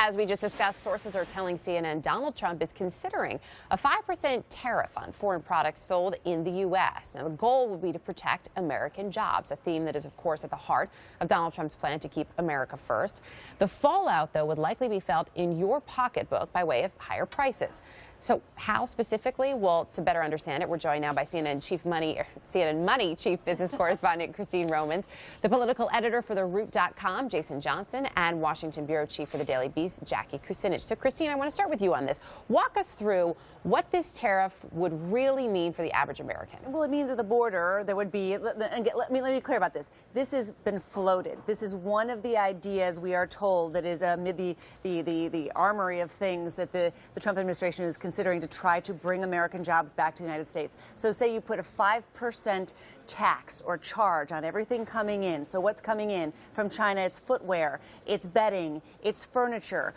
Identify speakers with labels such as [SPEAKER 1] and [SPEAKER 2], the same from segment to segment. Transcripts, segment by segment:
[SPEAKER 1] As we just discussed, sources are telling CNN Donald Trump is considering a 5% tariff on foreign products sold in the U.S. Now, the goal will be to protect American jobs, a theme that is, of course, at the heart of Donald Trump's plan to keep America first. The fallout, though, would likely be felt in your pocketbook by way of higher prices. So how specifically? Well, to better understand it, we're joined now by CNN Money Chief Business Correspondent Christine Romans, the political editor for TheRoot.com, Jason Johnson, and Washington Bureau Chief for the Daily Beast, Jackie Kucinich. So, Christine, I want to start with you on this. Walk us through what this tariff would really mean for the average American.
[SPEAKER 2] Well, it means at the border there would be, let me be clear about this. This has been floated. This is one of the ideas, we are told, that is amid the armory of things that the Trump administration is considering to try to bring American jobs back to the United States. So say you put a 5% tax or charge on everything coming in. So what's coming in from China? It's footwear, it's bedding, it's furniture,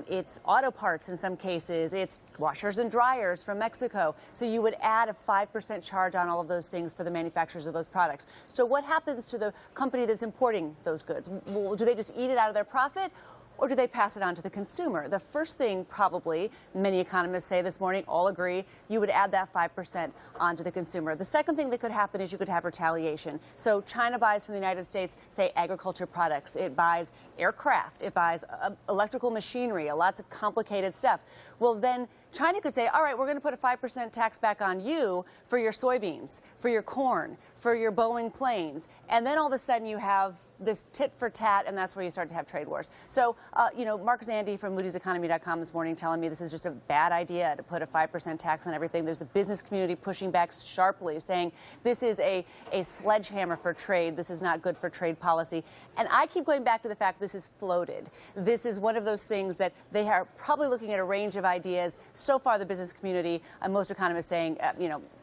[SPEAKER 2] it's auto parts in some cases, it's washers and dryers from Mexico. So you would add a 5% charge on all of those things for the manufacturers of those products. So what happens to the company that's importing those goods? Do they just eat it out of their profit? Or do they pass it on to the consumer? The first thing, probably, many economists say this morning, all agree, you would add that 5% onto the consumer. The second thing that could happen is you could have retaliation. So China buys from the United States, say, agriculture products. It buys aircraft. It buys electrical machinery, lots of complicated stuff. Well, then China could say, all right, we're going to put a 5% tax back on you for your soybeans, for your corn, for your Boeing planes. And then all of a sudden you have this tit for tat, and that's where you start to have trade wars. So, Mark Zandi from MoodysEconomy.com this morning telling me this is just a bad idea to put a 5% tax on everything. There's the business community pushing back sharply, saying this is a sledgehammer for trade. This is not good for trade policy. And I keep going back to the fact this is floated. This is one of those things that they are probably looking at a range of ideas. So far, the business community and most economists saying,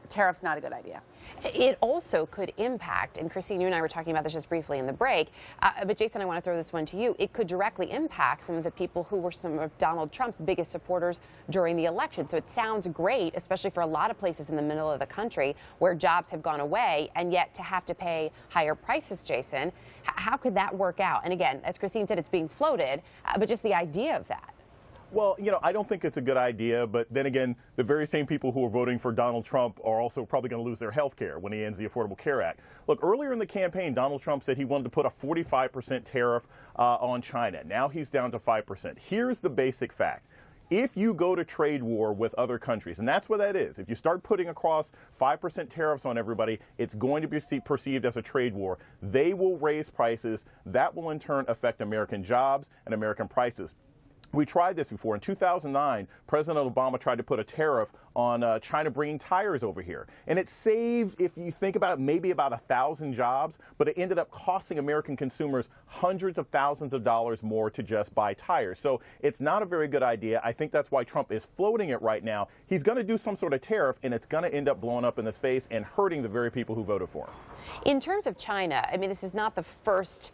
[SPEAKER 2] tariffs not a good idea.
[SPEAKER 1] It also could impact, and Christine, you and I were talking about this just briefly in the break, but Jason, I want to throw this one to you. It could directly impact some of the people who were some of Donald Trump's biggest supporters during the election. So it sounds great, especially for a lot of places in the middle of the country where jobs have gone away, and yet to have to pay higher prices, Jason. How could that work out? And again, as Christine said, it's being floated, but just the idea of that.
[SPEAKER 3] Well, I don't think it's a good idea, but then again, the very same people who are voting for Donald Trump are also probably going to lose their health care when he ends the Affordable Care Act. Look, earlier in the campaign, Donald Trump said he wanted to put a 45% tariff on China. Now he's down to 5%. Here's the basic fact. If you go to trade war with other countries, and that's what that is, if you start putting across 5% tariffs on everybody, it's going to be perceived as a trade war. They will raise prices. That will in turn affect American jobs and American prices. We tried this before. In 2009, President Obama tried to put a tariff on China bringing tires over here. And it saved, if you think about it, maybe about 1,000 jobs, but it ended up costing American consumers hundreds of thousands of dollars more to just buy tires. So it's not a very good idea. I think that's why Trump is floating it right now. He's going to do some sort of tariff, and it's going to end up blowing up in his face and hurting the very people who voted for him.
[SPEAKER 1] In terms of China, I mean, this is not the first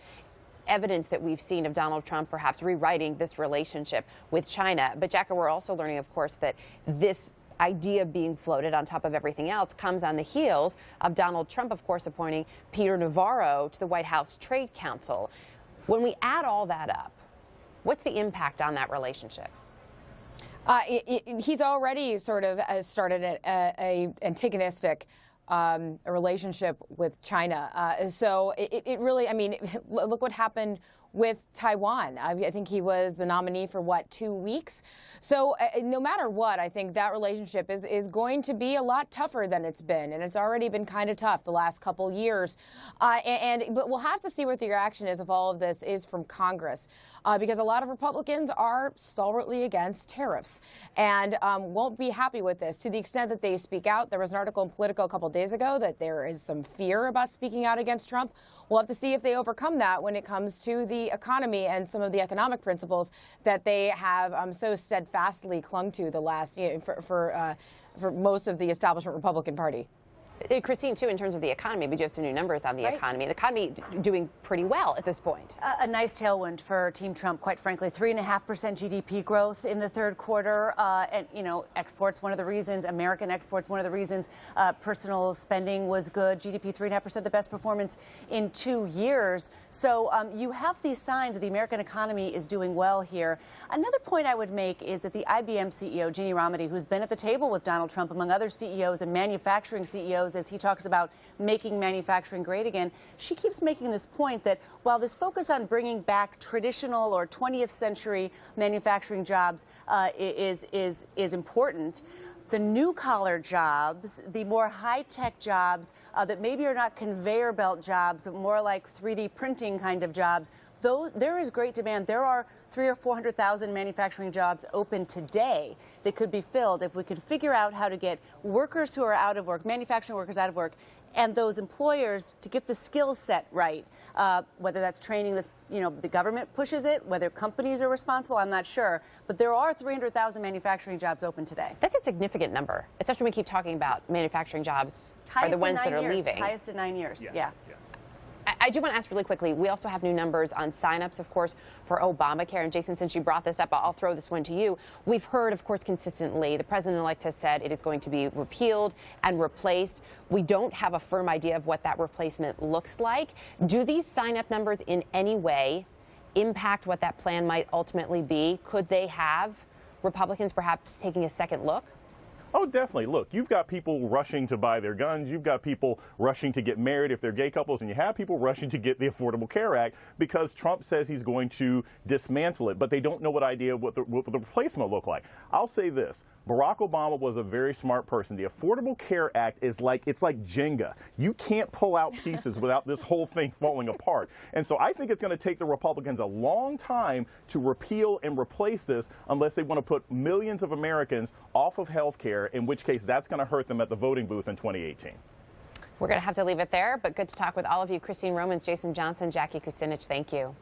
[SPEAKER 1] evidence that we've seen of Donald Trump perhaps rewriting this relationship with China. But, Jacka, we're also learning, of course, that this idea being floated on top of everything else comes on the heels of Donald Trump, of course, appointing Peter Navarro to the White House Trade Council. When we add all that up, what's the impact on that relationship?
[SPEAKER 4] He's already sort of started a antagonistic a relationship with China. So it really, I mean, look what happened with Taiwan. I think he was the nominee for, 2 weeks? So no matter what, I think that relationship is going to be a lot tougher than it's been. And it's already been kind of tough the last couple years. But we'll have to see what the reaction is if all of this is from Congress. Because a lot of Republicans are stalwartly against tariffs and won't be happy with this to the extent that they speak out. There was an article in Politico a couple days ago that there is some fear about speaking out against Trump. We'll have to see if they overcome that when it comes to the economy and some of the economic principles that they have so steadfastly clung to the last, for most of the establishment Republican Party.
[SPEAKER 1] Christine, too, in terms of the economy, we do have some new numbers on the economy. The economy doing pretty well at this point.
[SPEAKER 2] A nice tailwind for Team Trump, quite frankly. 3.5% GDP growth in the third quarter. And, you know, exports, one of the reasons, American exports, one of the reasons personal spending was good. GDP 3.5%, the best performance in 2 years. So you have these signs that the American economy is doing well here. Another point I would make is that the IBM CEO, Ginni Rometty, who's been at the table with Donald Trump, among other CEOs and manufacturing CEOs, as he talks about making manufacturing great again, she keeps making this point that while this focus on bringing back traditional or 20th century manufacturing jobs is important, the new-collar jobs, the more high-tech jobs that maybe are not conveyor belt jobs, but more like 3D printing kind of jobs, though there is great demand. There are 300,000 or 400,000 manufacturing jobs open today that could be filled if we could figure out how to get workers who are out of work, manufacturing workers out of work, and those employers to get the skill set right. Whether that's training, that's, you know, the government pushes it, whether companies are responsible, I'm not sure. But there are 300,000 manufacturing jobs open today.
[SPEAKER 1] That's a significant number, especially when we keep talking about manufacturing jobs are the ones that are leaving.
[SPEAKER 2] Highest in 9 years,
[SPEAKER 3] Yes.
[SPEAKER 2] yeah.
[SPEAKER 1] I do want to ask really quickly, we also have new numbers on signups, of course, for Obamacare. And Jason, since you brought this up, I'll throw this one to you. We've heard, of course, consistently, the president-elect has said it is going to be repealed and replaced. We don't have a firm idea of what that replacement looks like. Do these sign-up numbers in any way impact what that plan might ultimately be? Could they have Republicans perhaps taking a second look?
[SPEAKER 3] Oh, definitely. Look, you've got people rushing to buy their guns. You've got people rushing to get married if they're gay couples, and you have people rushing to get the Affordable Care Act because Trump says he's going to dismantle it, but they don't know what the replacement will look like. I'll say this. Barack Obama was a very smart person. The Affordable Care Act is like Jenga. You can't pull out pieces without this whole thing falling apart. And so I think it's going to take the Republicans a long time to repeal and replace this unless they want to put millions of Americans off of health care, in which case that's going to hurt them at the voting booth in 2018.
[SPEAKER 1] We're going to have to leave it there, but good to talk with all of you. Christine Romans, Jason Johnson, Jackie Kucinich, thank you.